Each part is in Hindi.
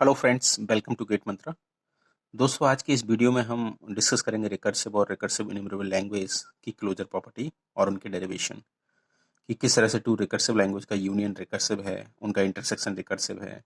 Hello friends, welcome to GATE Mantra. दोस्तों, आज की इस वीडियो में हम डिस्कस करेंगे रिकर्सिव और रिकर्सिव इन्यूमरेबल लैंग्वेज की क्लोजर प्रॉपर्टी और उनके डेरिवेशन कि किस तरह से टू रिकर्सिव लैंग्वेज का यूनियन रिकर्सिव है, उनका इंटरसेक्शन रिकर्सिव है।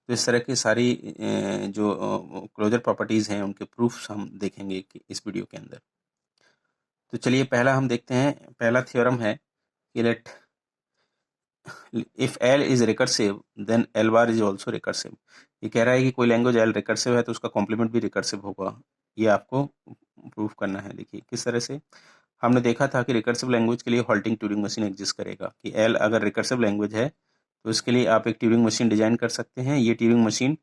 तो इस तरह की सारी जो क्लोजर प्रॉपर्टीज़ हैं उनके प्रूफ्स हम देखेंगे कि इस वीडियो के अंदर। तो चलिए पहला हम देखते हैं। पहला थ्योरम है कि let if L is recursive then L bar is also recursive. ये कह रहा है कि कोई लैंग्वेज L रिकर्सिव है तो उसका कॉम्प्लीमेंट भी रिकर्सिव होगा। ये आपको प्रूफ करना है। देखिए किस तरह से हमने देखा था कि रिकर्सिव लैंग्वेज के लिए हॉल्टिंग ट्यूरिंग मशीन एग्जिस्ट करेगा कि L अगर रिकर्सिव लैंग्वेज है तो इसके लिए आप एक ट्यूरिंग मशीन डिजाइन कर सकते हैं। ये ट्यूरिंग मशीन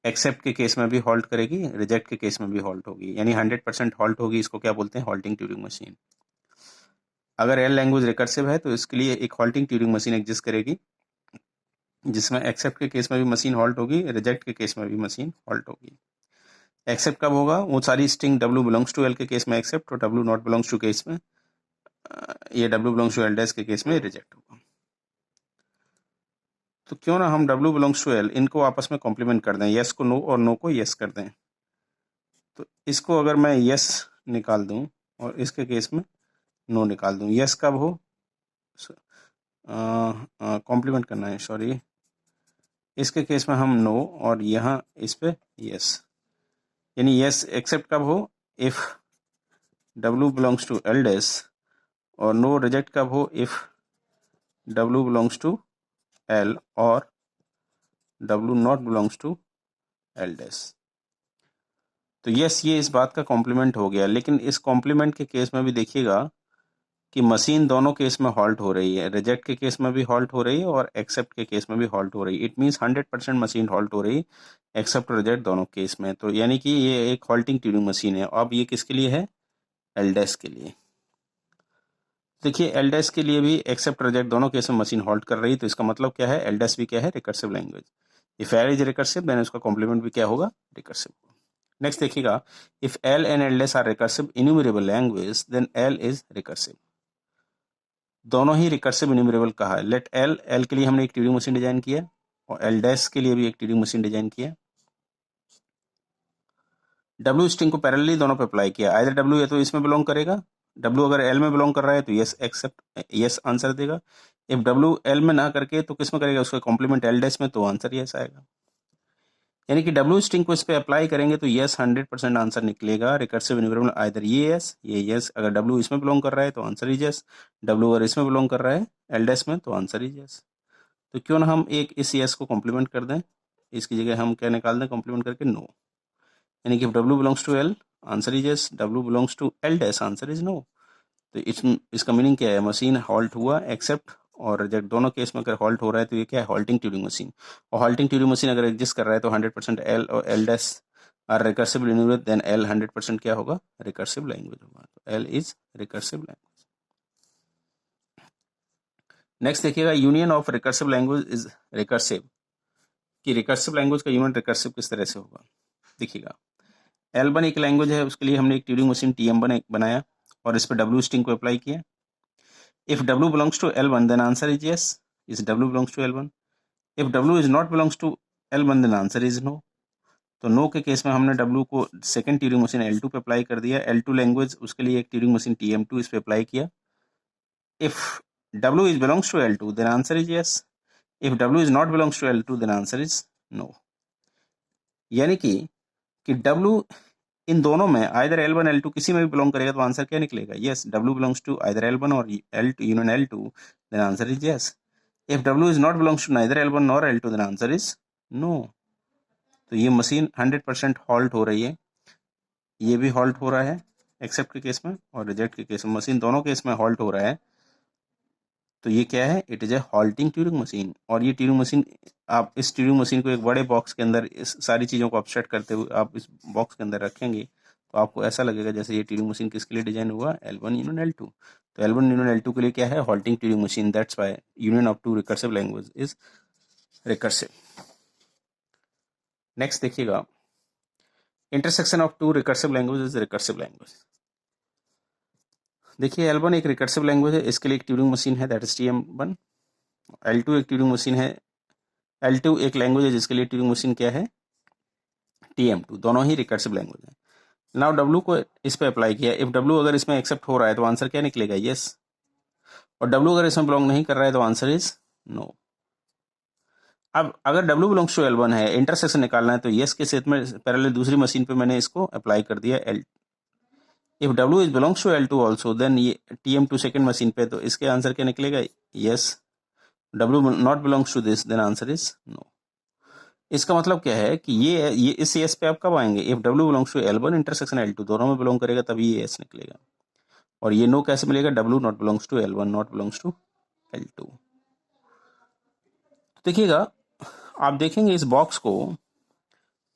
एक्सेप्ट के केस में भी हॉल्ट करेगी, रिजेक्ट के केस में भी हॉल्ट होगी, यानी 100% हॉल्ट होगी। इसको क्या बोलते हैं? Halting Turing machine. अगर L लैंग्वेज रिकर्सिव है तो इसके लिए एक हॉल्टिंग ट्यूरिंग मशीन एग्जिस्ट करेगी जिसमें एक्सेप्ट के केस में भी मशीन हॉल्ट होगी, रिजेक्ट के केस में भी मशीन हॉल्ट होगी। एक्सेप्ट कब होगा? वो सारी string W belongs to L के केस में एक्सेप्ट और W not belongs to case में ये W belongs to L dash के केस में रिजेक्ट होगा। तो क्यों ना हम W बिलोंग्स टू L इनको आपस में कॉम्प्लीमेंट कर दें, यस को नो और नो को यस कर दें। तो इसको अगर मैं यस निकाल दूं और इसके केस में नो निकाल दूं, यस कब हो? कॉम्प्लीमेंट करना है, सॉरी। इसके केस में हम नो और यहाँ इस पे यस, यानी यस एक्सेप्ट कब हो? If W belongs to L dash, और नो रिजेक्ट कब हो? If W belongs to L और W not belongs to L dash. तो यस, ये इस बात का कॉम्प्लीमेंट हो गया। लेकिन इस कॉम्प्लीमेंट के केस में भी देखिएगा कि मशीन दोनों केस में हॉल्ट हो रही है, रिजेक्ट के केस में भी हॉल्ट हो रही है और एक्सेप्ट के केस में भी हॉल्ट हो रही है। इट मीन्स 100% मशीन हॉल्ट हो रही है एक्सेप्ट और रिजेक्ट दोनों केस में। तो यानी कि ये एक हॉल्टिंग ट्यूरिंग मशीन है। अब ये किसके लिए है? L डैश के लिए। देखिए L डैश के लिए भी एक्सेप्ट रिजेक्ट दोनों केस में मशीन हॉल्ट कर रही है, तो इसका मतलब क्या है? L डैश भी क्या है? Recursive language. If L is recursive then उसका कॉम्प्लीमेंट भी क्या होगा? रिकर्सिव। नेक्स्ट देखिएगा, if L and L dash are recursive enumerable language then L is recursive. दोनों ही रिकर्सिव इन्यूमरेबल कहा है। लेट L के लिए हमने एक ट्यूरिंग मशीन डिजाइन किया और L डैश के लिए भी एक ट्यूरिंग मशीन डिजाइन किया। W स्ट्रिंग को पैरेलली दोनों पे अप्लाई किया। आइदर W या तो इसमें बिलोंग करेगा, W अगर L में बिलोंग कर रहा है तो यस एक्सेप्ट यस आंसर देगा। इफ W L में ना करके तो किस में करेगा? उसका कॉम्प्लीमेंट L डैश में, तो आंसर यस आएगा। यानी कि W स्ट्रिंग को इस पे अप्लाई करेंगे तो यस 100% आंसर निकलेगा। रिकर्सिव इन्यूमरेबल आइदर ये यस, अगर W इसमें बिलोंग कर रहा है तो आंसर इज यस, W अगर इसमें बिलोंग कर रहा है L डैश में तो आंसर इज यस। तो क्यों ना हम एक इस यस को कॉम्प्लीमेंट कर दें, इसकी जगह हम क्या निकाल दें कॉम्प्लीमेंट करके? नो। यानी कि W belongs to L answer is yes, W belongs to L dash answer is no. तो इसका मीनिंग क्या है? मशीन हॉल्ट हुआ एक्सेप्ट और रिजेक्ट दोनों केस में अगर हॉल्ट हो रहा है तो ये क्या है? Halting Turing machine. और हॉल्टिंग ट्यूरिंग मशीन अगर एग्जिस्ट कर रहा है तो 100% L और L dash are recursive language, then L 100% क्या होगा? रिकर्सिव लैंग्वेज होगा। तो L is recursive language. Next देखिएगा, union of recursive language is recursive. कि रिकर्सिव लैंग्वेज का यूनियन रिकर्सिव किस तरह से होगा? देखिएगा, L1 एक लैंग्वेज है, उसके लिए हमने एक ट्यूरिंग मशीन TM1 बनाया और इस पर W स्ट्रिंग को अप्लाई किया। If W belongs to L1 then answer is yes, is W belongs to L1। If W is not belongs to L1 then answer is no. तो नो के केस में हमने W को सेकंड ट्यूरिंग मशीन L2 पे अप्लाई कर दिया। L2 लैंग्वेज, उसके लिए एक ट्यूरिंग मशीन TM2 इस पे अप्लाई किया। If W is belongs to L2 then answer is yes, if W is not belongs to L2 then answer is no. यानी कि W इन दोनों में आइदर L1 L2 किसी में भी बिलोंग करेगा तो आंसर क्या निकलेगा? Yes, W belongs to either L1 और L2 union L2 then answer is yes. If W is not belongs to neither L1 nor L2 then answer is no. तो ये मशीन 100% हॉल्ट हो रही है, ये भी हॉल्ट हो रहा है एक्सेप्ट के केस में और रिजेक्ट के केस में, मशीन दोनों केस में हॉल्ट हो रहा है। तो ये क्या है? It is A halting Turing machine. और ये ट्यूरिंग मशीन, आप इस ट्यूरिंग मशीन को एक बड़े बॉक्स के अंदर इस सारी चीज़ों को अपसेट करते हुए आप इस बॉक्स के अंदर रखेंगे तो आपको ऐसा लगेगा जैसे ये ट्यूरिंग मशीन किसके लिए डिजाइन हुआ? L1 union L2। तो L1 यूनियन L2 के लिए क्या है? Halting Turing machine. That's why union of two recursive language is recursive. Next देखिएगा, intersection of two recursive language is recursive language. देखिए L1 एक रिकर्सिव लैंग्वेज है, इसके लिए एक ट्यूरिंग मशीन है दैट इज TM1। L2 एक ट्यूरिंग मशीन है, L2 एक लैंग्वेज है जिसके लिए ट्यूरिंग मशीन क्या है, TM2, दोनों ही रिकर्सिव लैंग्वेज है। नाउ W को इस पे अप्लाई किया, इफ W अगर इसमें एक्सेप्ट हो रहा है तो आंसर क्या निकलेगा, यस, और W अगर इसमें बिलोंग नहीं कर रहा है तो आंसर इज नो। अब अगर W बिलोंग्स टू L1 है, इंटरसेक्शन निकालना है, तो यस के सेट में पैरेलल दूसरी मशीन पे मैंने इसको अप्लाई कर दिया L। If W is belongs to L2 also, then ये TM2 सेकेंड मशीन पे, तो इसके आंसर क्या निकलेगा, yes. W not belongs to this, then answer is no. इसका मतलब क्या है कि ये इस यस पे आप कब आएंगे, if W belongs to L1 intersection L2 दोनों में बिलोंग करेगा तभी ये यस निकलेगा। और ये नो कैसे मिलेगा, W not belongs to L1 not belongs to L2। देखिएगा, आप देखेंगे इस बॉक्स को,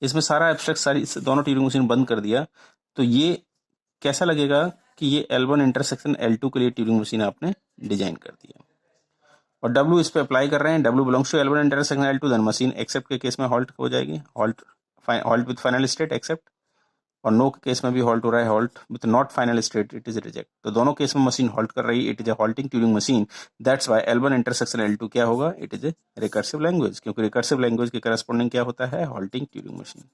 इसमें सारा एब्स्ट्रैक्ट सारी दोनों ट्यूरिंग मशीन बंद कर दिया, तो ये कैसा लगेगा कि ये L1 इंटरसेक्शन L2 के लिए ट्यूरिंग मशीन आपने डिजाइन कर दिया। और W इस पे अप्लाई कर रहे हैं, W belongs to L1 intersection L2, then machine accept के केस में हॉल्ट हो जाएगी, halt with final state accept, और नो के केस में भी हॉल्ट हो रहा है, halt with not final state it is reject. तो दोनों केस में मशीन हॉल्ट कर रही है, it is a halting Turing machine, that's why L1 intersection L2 क्या होगा, it is a recursive language, क्योंकि रिकर्सिव लैंग्वेज के करस्पॉन्डिंग क्या होता है, halting Turing machine,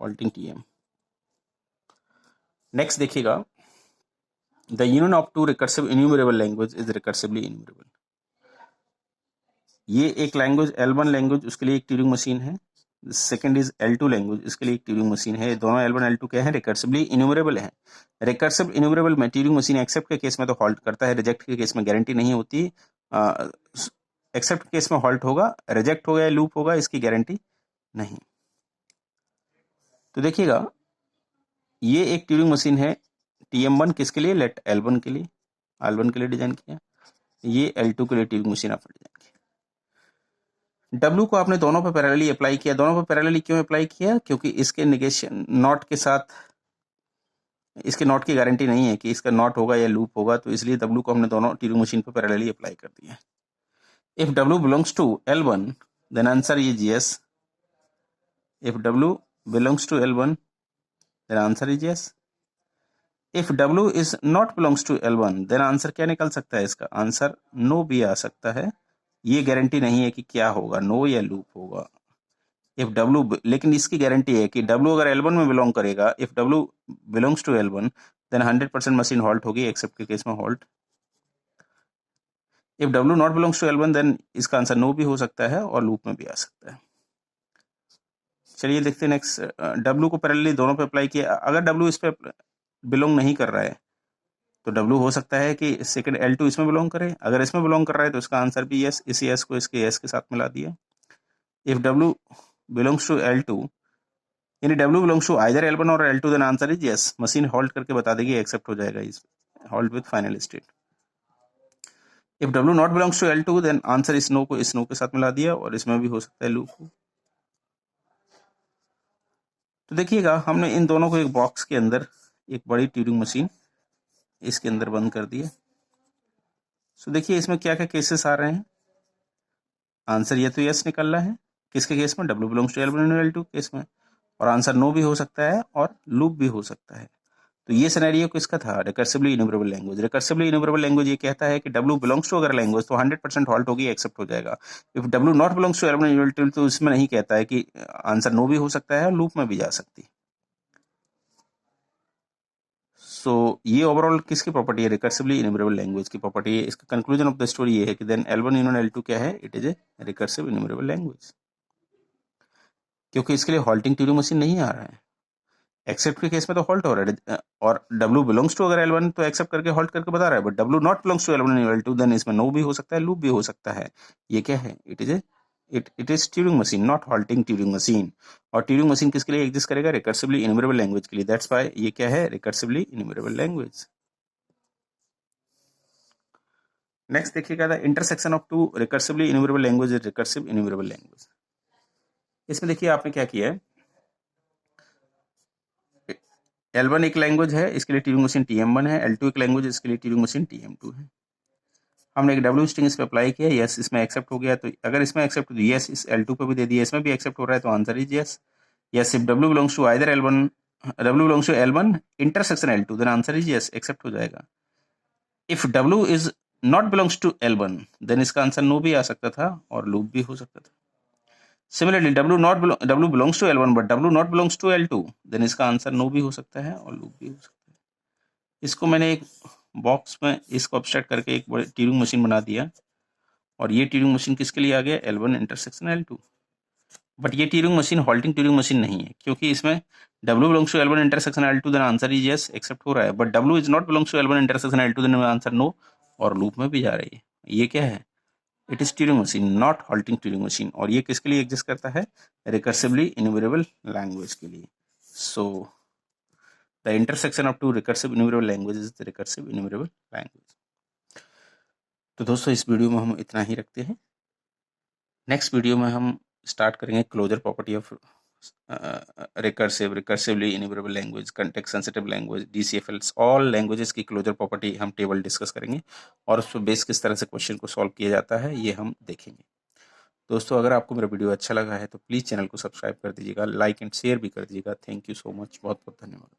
halting TM। Next देखिएगा, the union of two recursive enumerable language is recursively enumerable. ये एक लैंग्वेज L1 लैंग्वेज, उसके लिए एक ट्यूरिंग मशीन है, सेकंड इज L2 लैंग्वेज, इसके लिए एक ट्यूरिंग मशीन है, दोनों L1 L2 क्या है, रिकर्सिवली इन्यूमरेबल है। रिकर्सिव इन्यूमरेबल में ट्यूरिंग मशीन एक्सेप्ट के केस में तो हॉल्ट करता है, रिजेक्ट के केस में गारंटी नहीं होती, एक्सेप्ट के केस में हॉल्ट होगा, रिजेक्ट हो गया लूप होगा, इसकी गारंटी नहीं। तो देखिएगा, ये एक ट्यूरिंग मशीन है TM1 किसके लिए, लेट L1 के लिए, L1 के लिए डिजाइन किया, ये L2 के लिए ट्यूरिंग मशीन आपने डिजाइन किया। W को आपने दोनों पे पैरेलली अप्लाई किया, दोनों पे पैरेलली क्यों अप्लाई किया, क्योंकि इसके नेगेशन नॉट के साथ, इसके नॉट की गारंटी नहीं है कि इसका नॉट होगा या लूप होगा, तो इसलिए W को हमने दोनों ट्यूरिंग मशीन पे पैरेलली अप्लाई कर दिया। If W belongs to L1 then answer is yes, if W belongs to L1 then answer is yes. If W is not belongs to L1 then answer क्या निकल सकता है, इसका आंसर नो भी आ सकता है, ये गारंटी नहीं है कि क्या होगा, नो या लूप होगा। इफ W, लेकिन इसकी गारंटी है कि W अगर L1 में बिलोंग करेगा, if W belongs to L1 then 100% machine halt होगी, एक्सेप्ट के केस में halt. If W not belongs to L1 then इसका आंसर नो भी हो सकता है और लूप में भी आ सकता है। चलिए देखते हैं नेक्स्ट, W को पैरेलली दोनों पे अप्लाई किया, अगर W इस पे बिलोंग नहीं कर रहा है तो W हो सकता है कि सेकंड L2 इसमें बिलोंग करे, अगर इसमें बिलोंग कर रहा है तो इसका आंसर भी यस, इसी यस को इसके यस के साथ मिला दिया। If W belongs to L2, यानी W belongs to either L1 और L2 then answer is yes, machine hold करके बता देगी, एक्सेप्ट हो जाएगा, is hold with final state. If W not belongs to L2 then answer is no को इस नो के साथ मिला दिया, और इसमें भी हो सकता है लूप हो। तो देखिएगा, हमने इन दोनों को एक बॉक्स के अंदर एक बड़ी ट्यूरिंग मशीन इसके अंदर बंद कर दिया। सो देखिए इसमें क्या क्या केसेस आ रहे हैं, आंसर ये तो यस निकल रहा है, किसके केस में, W बिलोंग्स टू L1 और L2 केस में, और आंसर नो भी हो सकता है और लूप भी हो सकता है। तो ये सिनेरियो किसका था, recursively enumerable language. Recursively enumerable language ये कहता है कि W बिलोंग्स टू अगर लैंग्वेज तो 100% हॉल्ट होगी, एक्सेप्ट हो जाएगा। If W not belongs to L1 और L2 तो इसमें नहीं कहता है कि आंसर नो भी हो सकता है और लूप में भी जा सकती। सो ये ओवरऑल किसकी प्रॉपर्टी है, रिकर्सिवली इन्यूमरेबल लैंग्वेज की प्रॉपर्टी है। इसका कंक्लूजन ऑफ द स्टोरी ये है कि देन L1 यूनियन L2 क्या है, it is a recursive enumerable language, क्योंकि इसके लिए हॉल्टिंग ट्यूरिंग मशीन नहीं आ रहा है, एक्सेप्ट के केस में तो हॉल्ट हो रहा है, और W बिलोंग्स टू अगर L1 तो एक्सेप्ट करके हॉल्ट करके बता रहा है, but W not belongs to L1 और L2 देन इसमें नो भी हो सकता है, लूप भी हो सकता है। ये क्या है, it is Turing machine not halting Turing machine. और ट्यूरिंग मशीन किसके लिए एग्जिस्ट करेगा, रिकर्सिवली इन्यूमरेबल लैंग्वेज के लिए, दैट्स व्हाई ये क्या है, रिकर्सिवली इन्यूमरेबल लैंग्वेज। नेक्स्ट देखिएगा, the intersection of two recursively enumerable language is recursive enumerable language. इसमें देखिए आपने क्या किया है, L1 एक लैंग्वेज है, इसके लिए ट्यूरिंग मशीन TM1 है, L2 एक लैंग्वेज, इसके लिए ट्यूरिंग मशीन TM2 है। हमने एक W स्ट्रिंग इस पे अप्लाई किया, यस इसमें एक्सेप्ट हो गया, तो अगर इसमें एक्सेप्ट हो यस इस L2 पे भी दे दिया, इसमें भी एक्सेप्ट हो रहा है, तो answer is yes. Yes if W belongs to either L1, W belongs to L1 intersection L2 then answer is yes, accept हो जाएगा। If W is not belongs to L1 then इसका आंसर नो भी आ सकता था और लूप भी हो सकता था। Similarly W belongs to L1 but W not belongs to L2, then इसका आंसर नो भी हो सकता है और लूप भी हो सकता है। इसको मैंने एक बॉक्स में इसको अब्स्ट्रैक्ट करके एक बड़ी ट्यूरिंग मशीन बना दिया, और ये ट्यूरिंग मशीन किसके लिए आ गया? L1 intersection L2। बट ये Turing machine halting Turing machine नहीं है, क्योंकि इसमें W belongs to L1 intersection L2, then answer is yes, accept हो रहा है। But W is not belongs to L1 intersection L2, then answer no, और लूप में भी जा रही है। ये क्या है? It is Turing machine, not halting Turing machine. और ये किसके लिए एग्जिस्ट करता है? रिकर्सिवली इन्यूमरेबल लैंग्वेज के लिए। So the intersection of two recursive enumerable language is the recursive enumerable language. तो दोस्तों इस वीडियो में हम इतना ही रखते हैं। नेक्स्ट वीडियो में हम स्टार्ट करेंगे closure property of recursively enumerable language, context sensitive language, DCFLs, all languages की क्लोजर प्रॉपर्टी हम टेबल डिस्कस करेंगे, और उस पर बेस किस तरह से क्वेश्चन को सॉल्व किया जाता है ये हम देखेंगे। दोस्तों अगर आपको मेरा वीडियो अच्छा लगा है तो प्लीज़ चैनल को सब्सक्राइब कर दीजिएगा, लाइक एंड शेयर भी कर दीजिएगा। थैंक यू सो मच, बहुत बहुत धन्यवाद।